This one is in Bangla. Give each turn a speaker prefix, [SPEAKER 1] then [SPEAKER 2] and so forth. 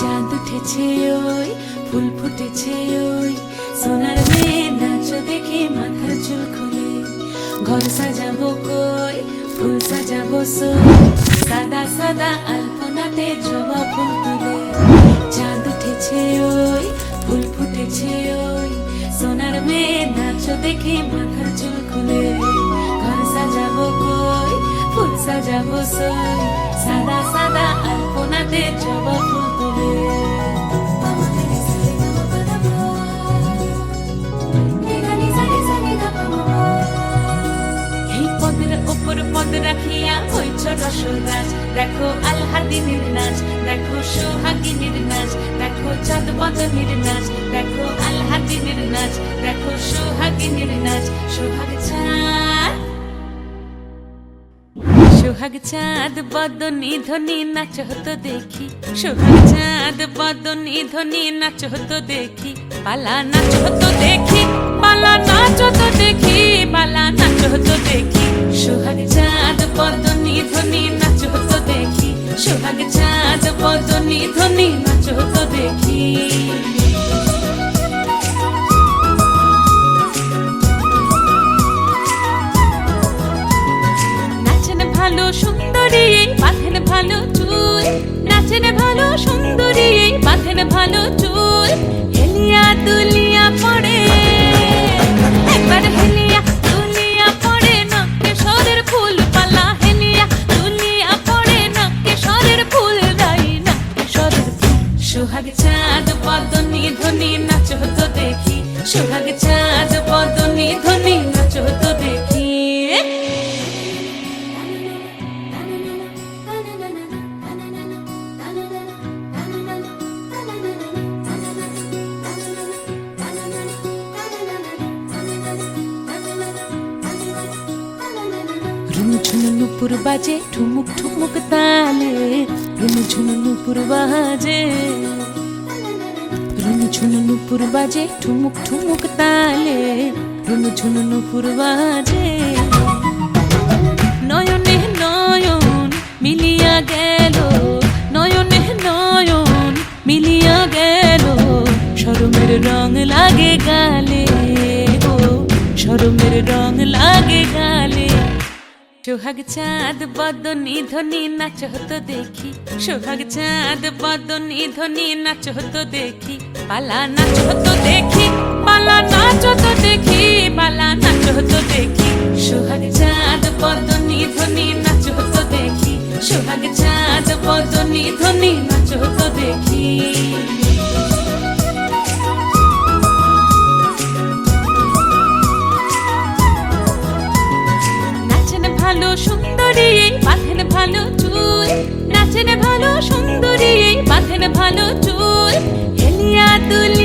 [SPEAKER 1] চাঁদ উঠেছে ওই ফুল ফুটেছে ওই সোনার মেয়ে নাচ দেখে মাথার চুল খুলে ঘর সাজাবো কই ফুল সাজাবো সই সাদা সাদা আলপনাতে জবা ফুল তুলে চাঁদ উঠেছে ওই ফুল ফুটেছে ওই সোনার মেয়ে নাচ দেখে মাথার চুল খুলে ঘর সাজাবো কই ফুল সাজাবো সই সাদা সাদা আলপনাতে জবা ফুল তুলে পদ রাখিয়া হইছ রসরাজ দেখো আলহাদিনীর নাচ দেখো সোহাগিনীর নাচ দেখো চাঁদ বদনীর নাচ দেখো আলহাদিনীর নাচ দেখো সোহাগিনীর নাচ সোহাগ চাঁদ বদনী ধ্বনি নাচ হতো দেখি সোহাগ চাঁদ বদনী ধ্বনি নাচ হতো দেখি পালা নাচ হতো দেখি পালা নাচ হতো দেখি পালা নাচ হতো দেখি সোহাগ চাঁদ বদনী ধ্বনি নাচ হতো দেখি সোহাগ চাঁদ বদনী ধ্বনি নাচ হতো দেখি নাচেন ভালো সুন্দরী বাঁধেন ভালো চুল নাচেন ভালো সুন্দরী বাঁধেন ভালো চুল হেলিয়া দুলিয়া পড়ে একবার হেলিয়া দুলিয়া পড়ে নকেশ্বরের ফুল পালা হেলিয়া দুলিয়া পড়ে নকেশ্বরের ফুল দাই নকেশ্বরের ফুল সোহাগ চাঁদ বদনী ধ্বনি নাচ হতো দেখি সোহাগ চাঁদ বদনী ধ্বনি নাচ হতো দেখি ঝুনু নুপুর বাজে ঠুমুক ঠুমুক তালে রুনু ঝুনু নুপুর বাজে রুনু ঝুনু নুপুর বাজে ঠুমুক ঠুমুক তালে রুনু ঝুনু নুপুর বাজে নয়নে নয়ন মিলিয়া গেল নয়নে নয়ন মিলিয়া গেল শরমের রং লাগে গালে ও শরমের রং লাগে গালে সোহাগ চাঁদ বদনী ধ্বনি নাচ হতো দেখি সোহাগ চাঁদ বদনী ধ্বনি নাচ হতো দেখি পালা নাচ হতো দেখি পালা নাচ হতো দেখি পালা নাচ হতো দেখি সোহাগ চাঁদ বদনী ধ্বনি নাচ হতো দেখি সোহাগ চাঁদ বদনী ধ্বনি নাচ হতো দেখি ভালো সুন্দরী বাঁধেন ভালো চুল নাচেন ভালো সুন্দরী বাঁধেন ভালো চুল হেলিয়া দুল